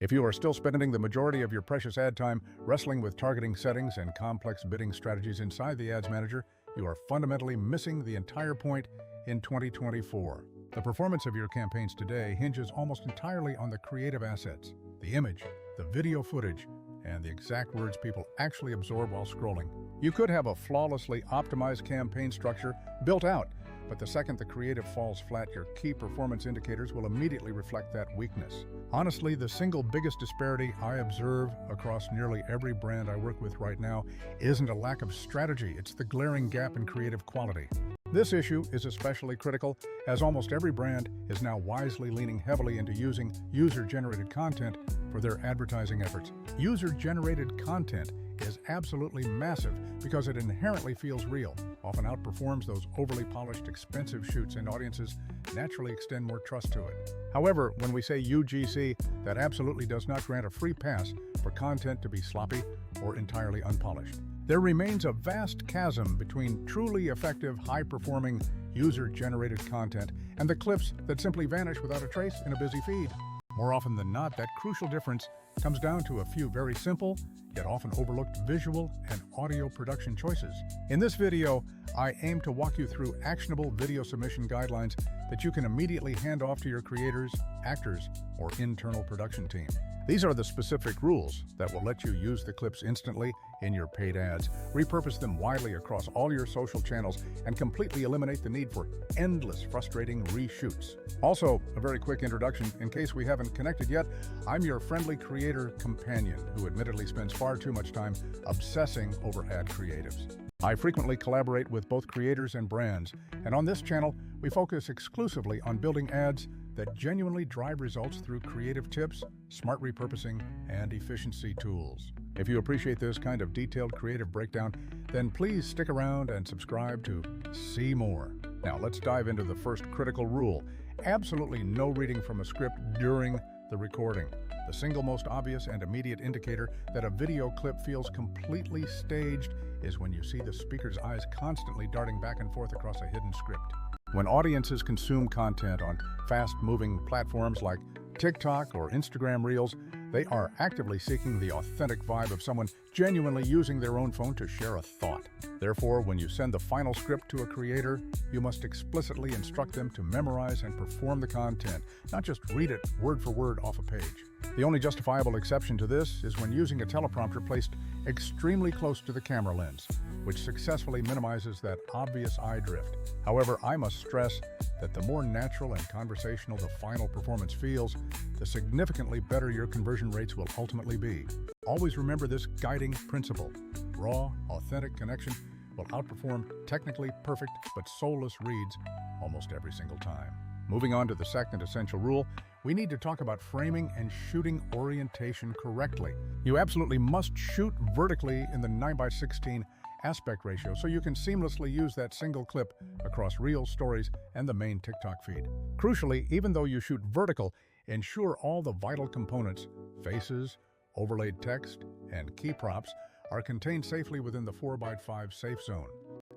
If you are still spending the majority of your precious ad time wrestling with targeting settings and complex bidding strategies inside the Ads Manager, you are fundamentally missing the entire point in 2024. The performance of your campaigns today hinges almost entirely on the creative assets, the image, the video footage, and the exact words people actually absorb while scrolling. You could have a flawlessly optimized campaign structure built out, but the second the creative falls flat, your key performance indicators will immediately reflect that weakness. Honestly, the single biggest disparity I observe across nearly every brand I work with right now isn't a lack of strategy, it's the glaring gap in creative quality. This issue is especially critical as almost every brand is now wisely leaning heavily into using user-generated content for their advertising efforts. User-generated content is absolutely massive because it inherently feels real, often outperforms those overly polished, expensive shoots, and audiences naturally extend more trust to it. However, when we say UGC, that absolutely does not grant a free pass for content to be sloppy or entirely unpolished. There remains a vast chasm between truly effective, high-performing, user-generated content and the clips that simply vanish without a trace in a busy feed. More often than not, that crucial difference comes down to a few very simple, yet often overlooked visual and audio production choices. In this video, I aim to walk you through actionable video submission guidelines that you can immediately hand off to your creators, actors, or internal production team. These are the specific rules that will let you use the clips instantly in your paid ads, repurpose them widely across all your social channels, and completely eliminate the need for endless, frustrating reshoots. Also, a very quick introduction, in case we haven't connected yet, I'm your friendly creator companion who admittedly spends far too much time obsessing over ad creatives. I frequently collaborate with both creators and brands, and on this channel, we focus exclusively on building ads that genuinely drive results through creative tips, smart repurposing, and efficiency tools. If you appreciate this kind of detailed creative breakdown, then please stick around and subscribe to see more. Now let's dive into the first critical rule. Absolutely no reading from a script during the recording. The single most obvious and immediate indicator that a video clip feels completely staged is when you see the speaker's eyes constantly darting back and forth across a hidden script. When audiences consume content on fast-moving platforms like TikTok or Instagram Reels, they are actively seeking the authentic vibe of someone genuinely using their own phone to share a thought. Therefore, when you send the final script to a creator, you must explicitly instruct them to memorize and perform the content, not just read it word for word off a page. The only justifiable exception to this is when using a teleprompter placed extremely close to the camera lens, which successfully minimizes that obvious eye drift. However, I must stress that the more natural and conversational the final performance feels, the significantly better your conversion rates will ultimately be. Always remember this guiding principle. Raw, authentic connection will outperform technically perfect but soulless reads almost every single time. Moving on to the second essential rule, we need to talk about framing and shooting orientation correctly. You absolutely must shoot vertically in the 9:16 aspect ratio so you can seamlessly use that single clip across Reels, Stories, and the main TikTok feed. Crucially, even though you shoot vertical, ensure all the vital components, faces, overlaid text, and key props are contained safely within the 4:5 safe zone.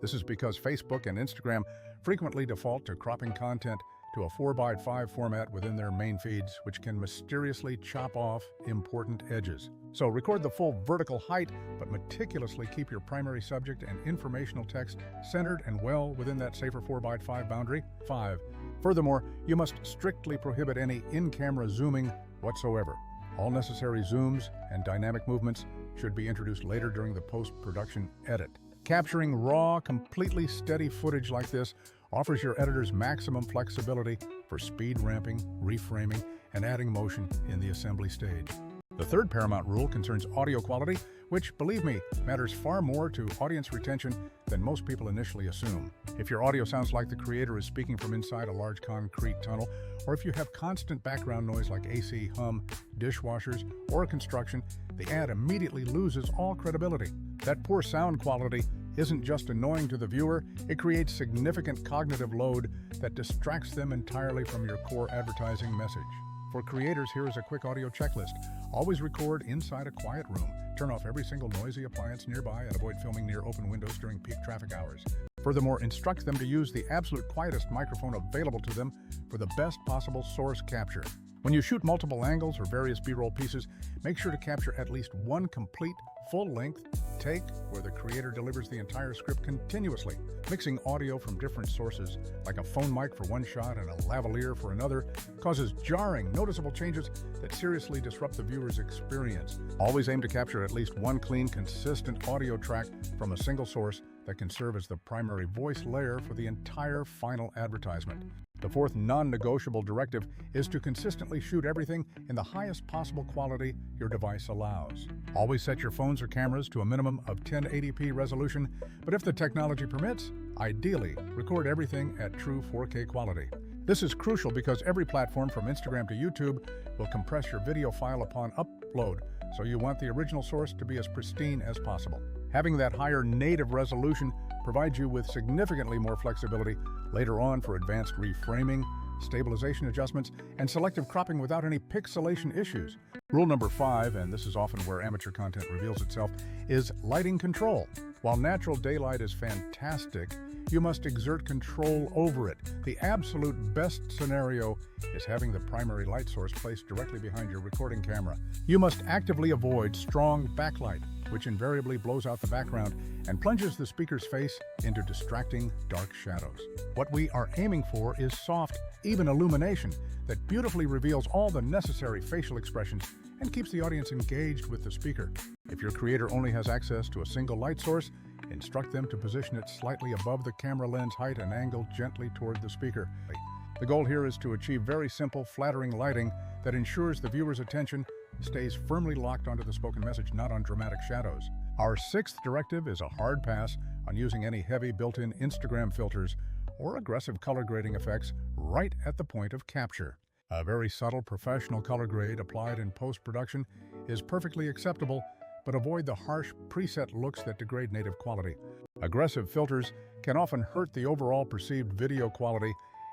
This is because Facebook and Instagram frequently default to cropping content to a 4:5 format within their main feeds, which can mysteriously chop off important edges. So record the full vertical height, but meticulously keep your primary subject and informational text centered and well within that safer 4:5 boundary. 5. Furthermore, you must strictly prohibit any in-camera zooming whatsoever. All necessary zooms and dynamic movements should be introduced later during the post-production edit. Capturing raw, completely steady footage like this offers your editors maximum flexibility for speed ramping, reframing, and adding motion in the assembly stage. The third paramount rule concerns audio quality, which, believe me, matters far more to audience retention than most people initially assume. If your audio sounds like the creator is speaking from inside a large concrete tunnel, or if you have constant background noise like AC hum, dishwashers, or construction, the ad immediately loses all credibility. That poor sound quality isn't just annoying to the viewer, it creates significant cognitive load that distracts them entirely from your core advertising message. For creators, here is a quick audio checklist. Always record inside a quiet room. Turn off every single noisy appliance nearby and avoid filming near open windows during peak traffic hours. Furthermore, instruct them to use the absolute quietest microphone available to them for the best possible source capture. When you shoot multiple angles or various B-roll pieces, make sure to capture at least one complete, full-length take where the creator delivers the entire script continuously. Mixing audio from different sources, like a phone mic for one shot and a lavalier for another, causes jarring, noticeable changes that seriously disrupt the viewer's experience. Always aim to capture at least one clean, consistent audio track from a single source that can serve as the primary voice layer for the entire final advertisement. The fourth non-negotiable directive is to consistently shoot everything in the highest possible quality your device allows. Always set your phones or cameras to a minimum of 1080p resolution, but if the technology permits, ideally record everything at true 4K quality. This is crucial because every platform from Instagram to YouTube will compress your video file upon upload, so you want the original source to be as pristine as possible. Having that higher native resolution provides you with significantly more flexibility later on for advanced reframing, stabilization adjustments, and selective cropping without any pixelation issues. Rule number 5, and this is often where amateur content reveals itself, is lighting control. While natural daylight is fantastic, you must exert control over it. The absolute best scenario is having the primary light source placed directly behind your recording camera. You must actively avoid strong backlight, which invariably blows out the background and plunges the speaker's face into distracting dark shadows. What we are aiming for is soft, even illumination that beautifully reveals all the necessary facial expressions and keeps the audience engaged with the speaker. If your creator only has access to a single light source, instruct them to position it slightly above the camera lens height and angle gently toward the speaker. The goal here is to achieve very simple, flattering lighting that ensures the viewer's attention stays firmly locked onto the spoken message, not on dramatic shadows. Our sixth directive is a hard pass on using any heavy built-in Instagram filters or aggressive color grading effects right at the point of capture. A very subtle professional color grade applied in post-production is perfectly acceptable, but avoid the harsh preset looks that degrade native quality. Aggressive filters can often hurt the overall perceived video quality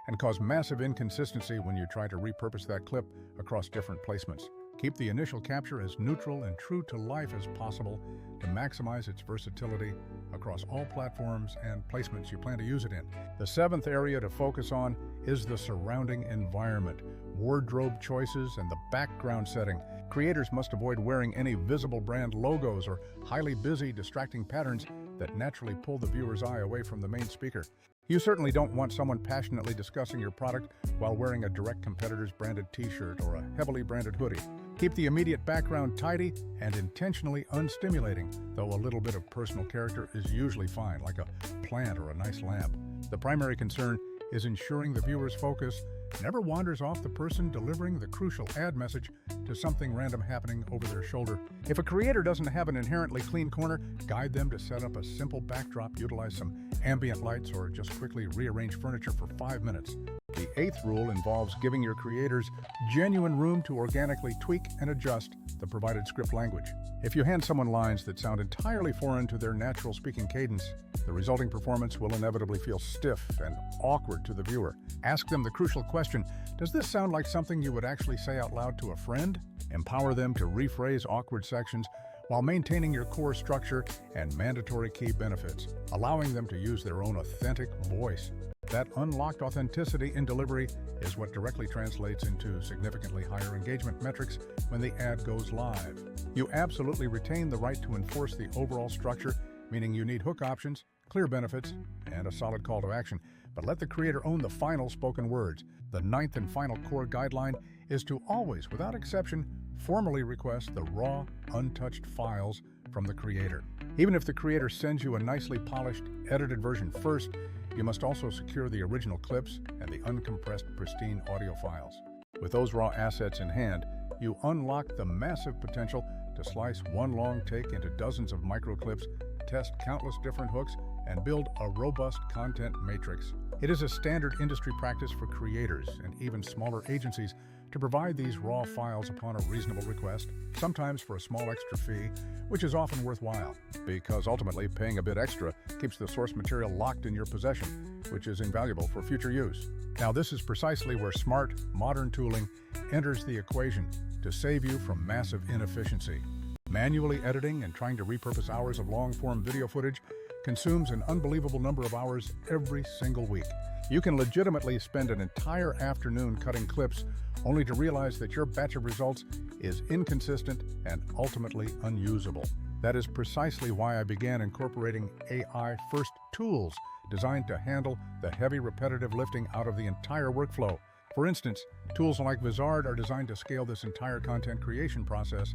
and cause massive inconsistency when you try to repurpose that clip across different placements. Keep the initial capture as neutral and true to life as possible to maximize its versatility across all platforms and placements you plan to use it in. The seventh area to focus on is the surrounding environment, wardrobe choices, and the background setting. Creators must avoid wearing any visible brand logos or highly busy, distracting patterns that naturally pull the viewer's eye away from the main speaker. You certainly don't want someone passionately discussing your product while wearing a direct competitor's branded t-shirt or a heavily branded hoodie. Keep the immediate background tidy and intentionally unstimulating, though a little bit of personal character is usually fine, like a plant or a nice lamp. The primary concern is ensuring the viewer's focus never wanders off the person delivering the crucial ad message to something random happening over their shoulder. If a creator doesn't have an inherently clean corner, guide them to set up a simple backdrop, utilize some ambient lights, or just quickly rearrange furniture for 5 minutes. The eighth rule involves giving your creators genuine room to organically tweak and adjust the provided script language. If you hand someone lines that sound entirely foreign to their natural speaking cadence, the resulting performance will inevitably feel stiff and awkward to the viewer. Ask them the crucial question, does this sound like something you would actually say out loud to a friend? Empower them to rephrase awkward sections while maintaining your core structure and mandatory key benefits, allowing them to use their own authentic voice. That unlocked authenticity in delivery is what directly translates into significantly higher engagement metrics when the ad goes live. You absolutely retain the right to enforce the overall structure, meaning you need hook options, clear benefits, and a solid call to action, but let the creator own the final spoken words. The ninth and final core guideline is to always, without exception, formally request the raw, untouched files from the creator. Even if the creator sends you a nicely polished, edited version first, you must also secure the original clips and the uncompressed, pristine audio files. With those raw assets in hand, you unlock the massive potential to slice one long take into dozens of micro clips, test countless different hooks, and build a robust content matrix. It is a standard industry practice for creators and even smaller agencies to provide these raw files upon a reasonable request, sometimes for a small extra fee, which is often worthwhile, because ultimately paying a bit extra keeps the source material locked in your possession, which is invaluable for future use. Now, this is precisely where smart, modern tooling enters the equation to save you from massive inefficiency. Manually editing and trying to repurpose hours of long-form video footage consumes an unbelievable number of hours every single week. You can legitimately spend an entire afternoon cutting clips only to realize that your batch of results is inconsistent and ultimately unusable. That is precisely why I began incorporating AI-first tools designed to handle the heavy repetitive lifting out of the entire workflow. For instance, tools like Vizard are designed to scale this entire content creation process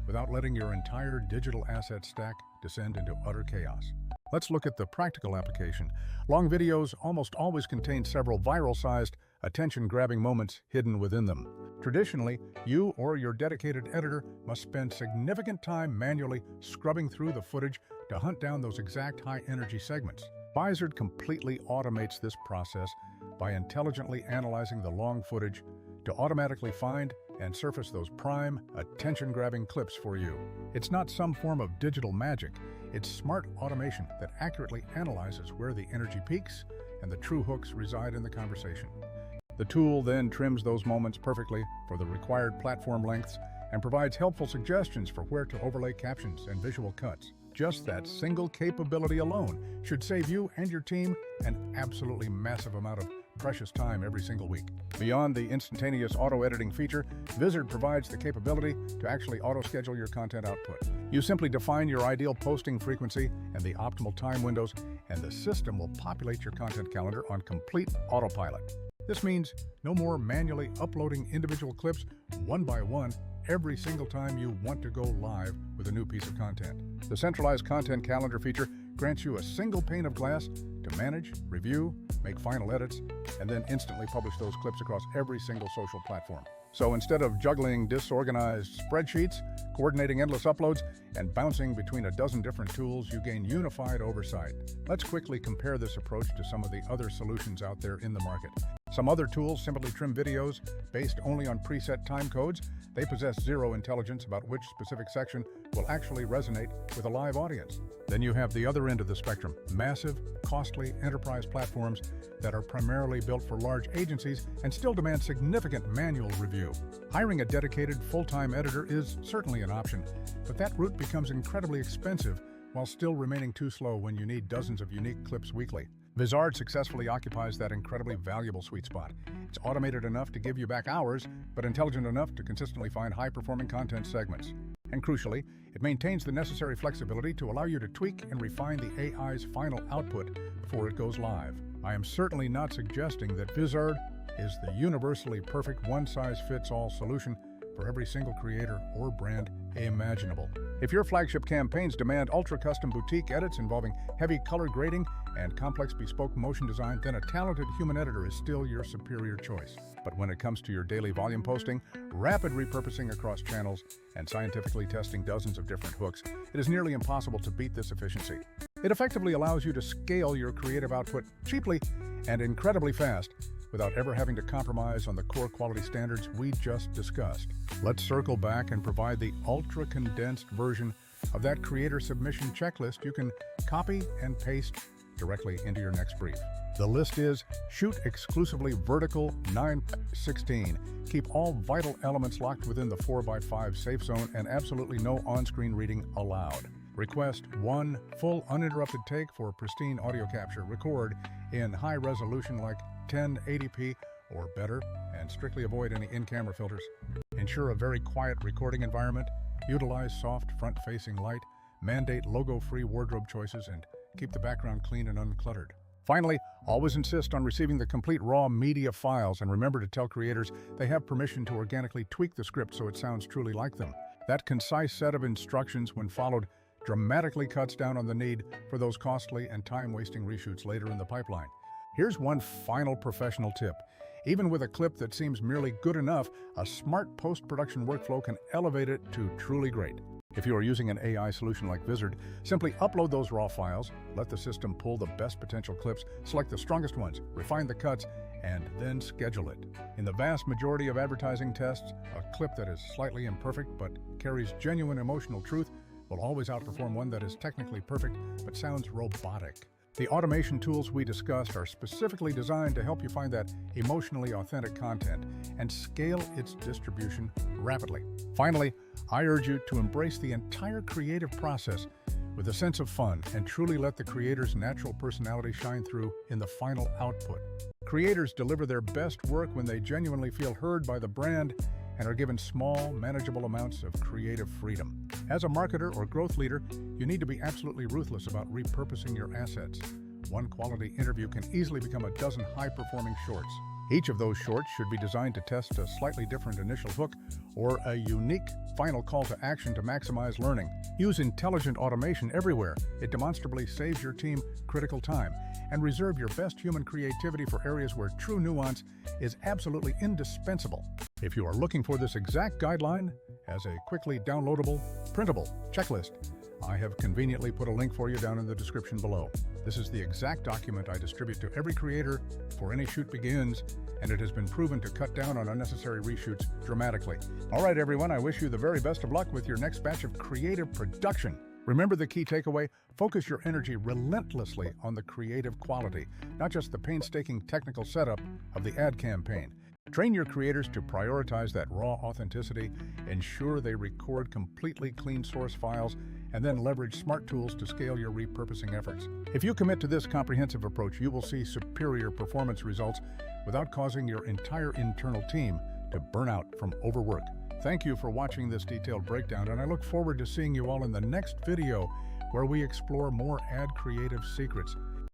without letting your entire digital asset stack descend into utter chaos. Let's look at the practical application. Long videos almost always contain several viral-sized, attention-grabbing moments hidden within them. Traditionally, you or your dedicated editor must spend significant time manually scrubbing through the footage to hunt down those exact high-energy segments. Vizard completely automates this process by intelligently analyzing the long footage to automatically find and surface those prime, attention-grabbing clips for you. It's not some form of digital magic. It's smart automation that accurately analyzes where the energy peaks and the true hooks reside in the conversation. The tool then trims those moments perfectly for the required platform lengths and provides helpful suggestions for where to overlay captions and visual cuts. Just that single capability alone should save you and your team an absolutely massive amount of precious time every single week. Beyond the instantaneous auto-editing feature, Vizard provides the capability to actually auto-schedule your content output. You simply define your ideal posting frequency and the optimal time windows, and the system will populate your content calendar on complete autopilot. This means no more manually uploading individual clips one by one every single time you want to go live with a new piece of content. The centralized content calendar feature grants you a single pane of glass to manage, review, make final edits, and then instantly publish those clips across every single social platform. So instead of juggling disorganized spreadsheets, coordinating endless uploads, and bouncing between a dozen different tools, you gain unified oversight. Let's quickly compare this approach to some of the other solutions out there in the market. Some other tools simply trim videos based only on preset time codes. They possess zero intelligence about which specific section will actually resonate with a live audience. Then you have the other end of the spectrum, massive, costly enterprise platforms that are primarily built for large agencies and still demand significant manual review. Hiring a dedicated full-time editor is certainly an option, but that route becomes incredibly expensive while still remaining too slow when you need dozens of unique clips weekly. Vizard successfully occupies that incredibly valuable sweet spot. It's automated enough to give you back hours, but intelligent enough to consistently find high-performing content segments. And crucially, it maintains the necessary flexibility to allow you to tweak and refine the AI's final output before it goes live. I am certainly not suggesting that Vizard is the universally perfect one-size-fits-all solution for every single creator or brand imaginable. If your flagship campaigns demand ultra-custom boutique edits involving heavy color grading and complex bespoke motion design, then a talented human editor is still your superior choice. But when it comes to your daily volume posting, rapid repurposing across channels, and scientifically testing dozens of different hooks, it is nearly impossible to beat this efficiency. It effectively allows you to scale your creative output cheaply and incredibly fast without ever having to compromise on the core quality standards we just discussed. Let's circle back and provide the ultra-condensed version of that creator submission checklist you can copy and paste directly into your next brief. The list is: shoot exclusively vertical 9:16, keep all vital elements locked within the 4x5 safe zone, and absolutely no on-screen reading allowed. Request one full uninterrupted take for pristine audio capture. Record in high resolution like 1080p or better, and strictly avoid any in-camera filters. Ensure a very quiet recording environment. Utilize soft front-facing light. Mandate logo-free wardrobe choices, and keep the background clean and uncluttered. Finally, always insist on receiving the complete raw media files, and remember to tell creators they have permission to organically tweak the script so it sounds truly like them. That concise set of instructions, when followed, dramatically cuts down on the need for those costly and time-wasting reshoots later in the pipeline. Here's one final professional tip. Even with a clip that seems merely good enough, a smart post-production workflow can elevate it to truly great. If you are using an AI solution like Vizard, simply upload those raw files, let the system pull the best potential clips, select the strongest ones, refine the cuts, and then schedule it. In the vast majority of advertising tests, a clip that is slightly imperfect but carries genuine emotional truth will always outperform one that is technically perfect but sounds robotic. The automation tools we discussed are specifically designed to help you find that emotionally authentic content and scale its distribution rapidly. Finally, I urge you to embrace the entire creative process with a sense of fun and truly let the creator's natural personality shine through in the final output. Creators deliver their best work when they genuinely feel heard by the brand and are given small, manageable amounts of creative freedom. As a marketer or growth leader, you need to be absolutely ruthless about repurposing your assets. One quality interview can easily become a dozen high-performing shorts. Each of those shorts should be designed to test a slightly different initial hook or a unique final call to action to maximize learning. Use intelligent automation everywhere. It demonstrably saves your team critical time. And reserve your best human creativity for areas where true nuance is absolutely indispensable. If you are looking for this exact guideline as a quickly downloadable, printable checklist, I have conveniently put a link for you down in the description below. This is the exact document I distribute to every creator before any shoot begins, and it has been proven to cut down on unnecessary reshoots dramatically. All right, everyone, I wish you the very best of luck with your next batch of creative production. Remember the key takeaway? Focus your energy relentlessly on the creative quality, not just the painstaking technical setup of the ad campaign. Train your creators to prioritize that raw authenticity, ensure they record completely clean source files, and then leverage smart tools to scale your repurposing efforts. If you commit to this comprehensive approach, you will see superior performance results without causing your entire internal team to burn out from overwork. Thank you for watching this detailed breakdown, and I look forward to seeing you all in the next video where we explore more ad creative secrets.